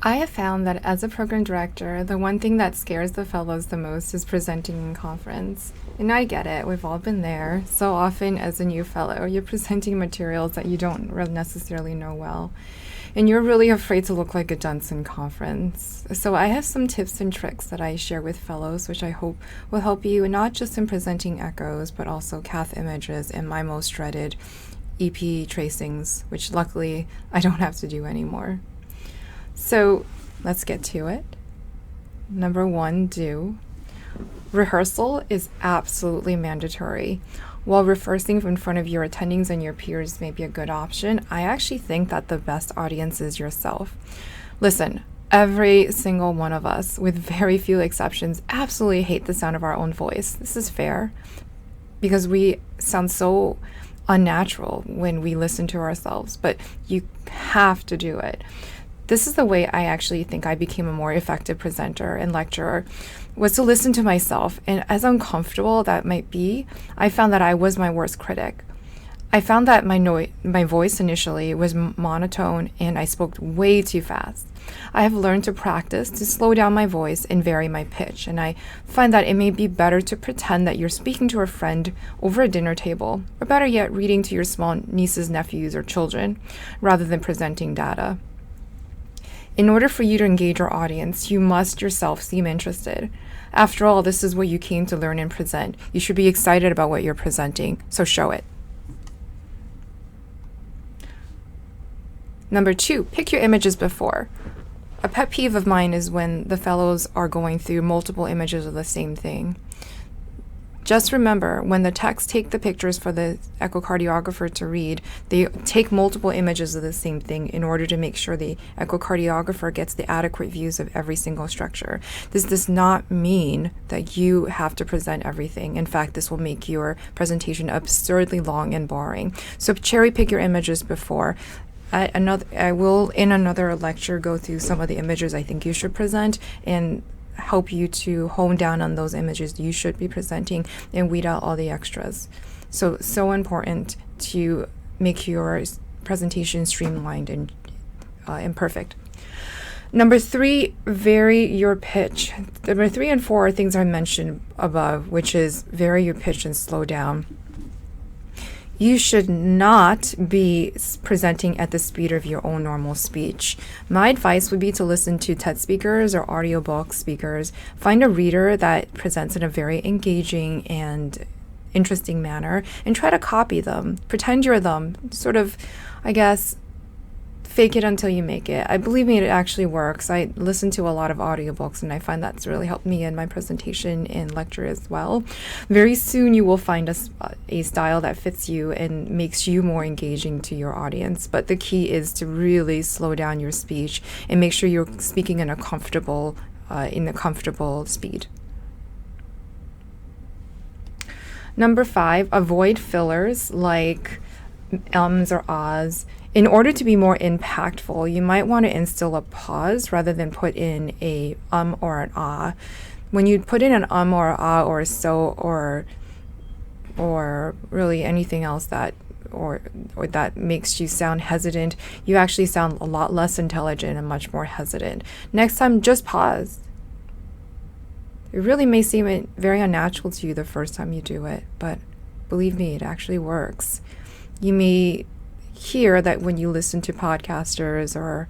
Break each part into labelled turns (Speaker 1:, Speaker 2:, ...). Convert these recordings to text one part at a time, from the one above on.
Speaker 1: I have found that as a program director, the one thing that scares the fellows the most is presenting in conference. And I get it, we've all been there. So often, as a new fellow, you're presenting materials that you don't necessarily know well. And you're really afraid to look like a dunce in conference. So I have some tips and tricks that I share with fellows, which I hope will help you not just in presenting echoes, but also cath images and my most dreaded EP tracings, which luckily I don't have to do anymore. So let's get to it. Number 1, do. Rehearsal is absolutely mandatory. While rehearsing in front of your attendings and your peers may be a good option, I actually think that the best audience is yourself. Listen, every single one of us, with very few exceptions, absolutely hate the sound of our own voice. This is fair because we sound so unnatural when we listen to ourselves, but you have to do it. This is the way I actually think I became a more effective presenter and lecturer, was to listen to myself. And as uncomfortable that might be, I found that I was my worst critic. I found that my voice initially was monotone and I spoke way too fast. I have learned to practice to slow down my voice and vary my pitch, and I find that it may be better to pretend that you're speaking to a friend over a dinner table, or better yet, reading to your small nieces, nephews, or children, rather than presenting data. In order for you to engage your audience, you must yourself seem interested. After all, this is what you came to learn and present. You should be excited about what you're presenting, so show it. Number 2, pick your images before. A pet peeve of mine is when the fellows are going through multiple images of the same thing. Just remember, when the techs take the pictures for the echocardiographer to read, they take multiple images of the same thing in order to make sure the echocardiographer gets the adequate views of every single structure. This does not mean that you have to present everything. In fact, this will make your presentation absurdly long and boring. So cherry pick your images before. I will, in another lecture, go through some of the images I think you should present and help you to hone down on those images you should be presenting and weed out all the extras. So important to make your presentation streamlined and perfect. Number 3, vary your pitch. Number 3 and 4 are things I mentioned above, which is vary your pitch and slow down. You should not be presenting at the speed of your own normal speech. My advice would be to listen to TED speakers or audiobook speakers. Find a reader that presents in a very engaging and interesting manner and try to copy them. Pretend you're them. Sort of, I guess, fake it until you make it. I believe me, it actually works. I listen to a lot of audiobooks and I find that's really helped me in my presentation and lecture as well. Very soon you will find a style that fits you and makes you more engaging to your audience. But the key is to really slow down your speech and make sure you're speaking in a comfortable speed. Number 5, avoid fillers like ums or ahs. In order to be more impactful, you might want to instill a pause rather than put in a or an ah. When you put in an or an ah or so or really anything else that or that makes you sound hesitant, you actually sound a lot less intelligent and much more hesitant. Next time, just pause. It really may seem very unnatural to you the first time you do it, but believe me, it actually works. You may hear that when you listen to podcasters or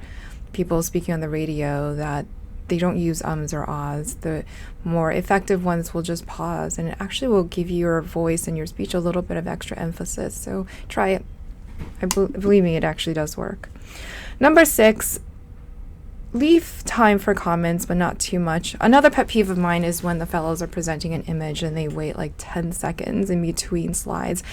Speaker 1: people speaking on the radio that they don't use ums or ahs. The more effective ones will just pause, and it actually will give your voice and your speech a little bit of extra emphasis. So try it. Believe me, it actually does work. Number 6, leave time for comments, but not too much. Another pet peeve of mine is when the fellows are presenting an image and they wait like 10 seconds in between slides.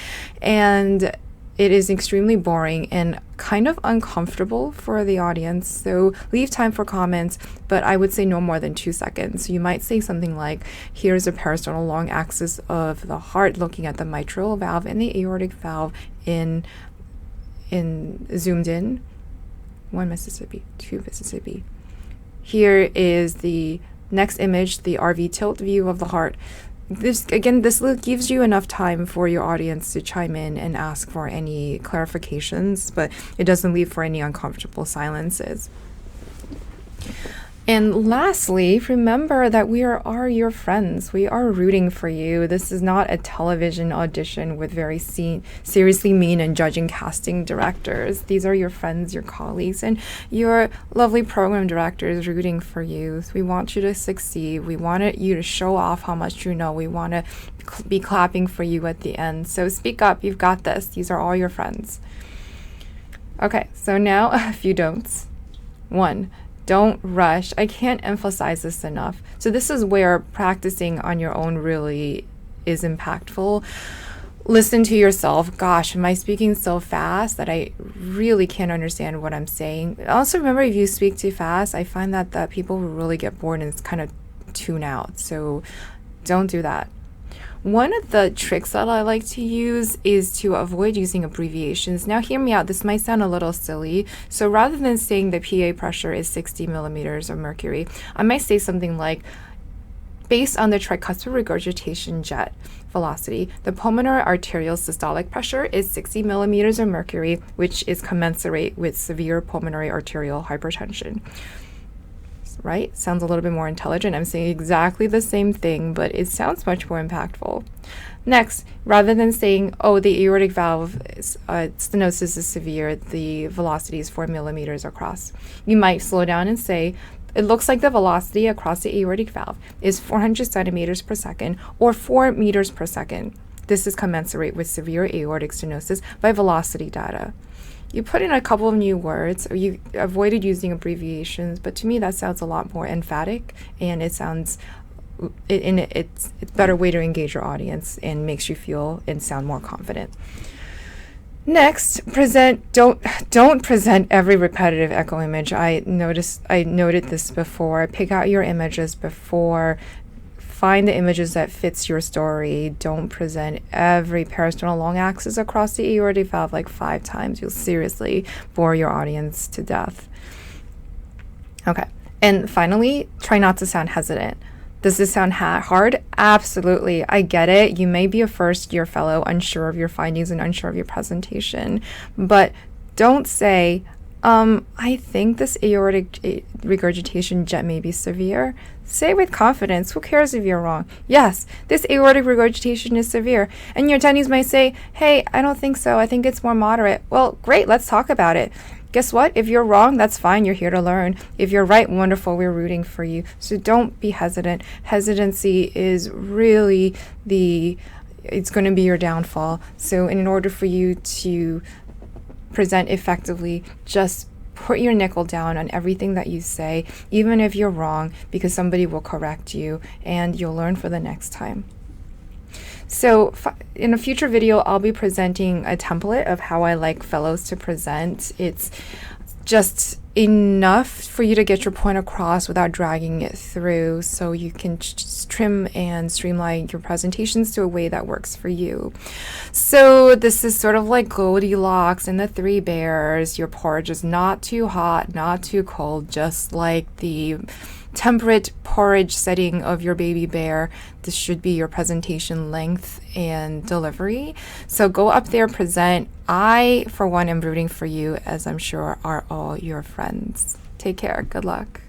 Speaker 1: And it is extremely boring and kind of uncomfortable for the audience. So leave time for comments, but I would say no more than 2 seconds. So you might say something like, here's a parasternal long axis of the heart looking at the mitral valve and the aortic valve in zoomed in. 1 Mississippi, 2 Mississippi. Here is the next image, the RV tilt view of the heart. This gives you enough time for your audience to chime in and ask for any clarifications, but it doesn't leave for any uncomfortable silences. And lastly, remember that we are your friends. We are rooting for you. This is not a television audition with very seriously mean and judging casting directors. These are your friends, your colleagues, and your lovely program directors rooting for you. So we want you to succeed. We want you to show off how much you know. We want to be clapping for you at the end. So speak up. You've got this. These are all your friends. Okay, so now a few don'ts. 1. Don't rush. I can't emphasize this enough. So this is where practicing on your own really is impactful. Listen to yourself. Gosh, am I speaking so fast that I really can't understand what I'm saying? Also, remember, if you speak too fast, I find that people will really get bored and it's kind of tune out. So don't do that. One of the tricks that I like to use is to avoid using abbreviations. Now, hear me out. This might sound a little silly. So rather than saying the PA pressure is 60 millimeters of mercury, I might say something like, based on the tricuspid regurgitation jet velocity, the pulmonary arterial systolic pressure is 60 millimeters of mercury, which is commensurate with severe pulmonary arterial hypertension. Right? Sounds a little bit more intelligent. I'm saying exactly the same thing, but it sounds much more impactful. Next, rather than saying, oh, the aortic valve stenosis is severe, the velocity is 4 millimeters across, you might slow down and say, it looks like the velocity across the aortic valve is 400 centimeters per second or 4 meters per second. This is commensurate with severe aortic stenosis by velocity data. You put in a couple of new words, or you avoided using abbreviations, but to me that sounds a lot more emphatic, and it's a better way to engage your audience and makes you feel and sound more confident. Next, don't present every repetitive echo image. I noted this before. Pick out your images before. Find the images that fits your story. Don't present every peristernal long axis across the aortic valve like 5 times. You'll seriously bore your audience to death. Okay. And finally, try not to sound hesitant. Does this sound hard? Absolutely. I get it. You may be a first-year fellow, unsure of your findings and unsure of your presentation, but don't say, I think this aortic regurgitation jet may be severe. Say with confidence, who cares if you're wrong? Yes, this aortic regurgitation is severe. And your attendees might say, hey, I don't think so. I think it's more moderate. Well, great, let's talk about it. Guess what? If you're wrong, that's fine. You're here to learn. If you're right, wonderful. We're rooting for you. So don't be hesitant. Hesitancy is really it's going to be your downfall. So in order for you to present effectively, just put your nickel down on everything that you say, even if you're wrong, because somebody will correct you and you'll learn for the next time. So in a future video, I'll be presenting a template of how I like fellows to present. It's just enough for you to get your point across without dragging it through, so you can trim and streamline your presentations to a way that works for you. So this is sort of like Goldilocks and the Three Bears. Your porridge is not too hot, not too cold, just like the temperate porridge setting of your baby bear. This should be your presentation length and delivery. So go up there, present. I, for one, am rooting for you, as I'm sure are all your friends. Take care. Good luck.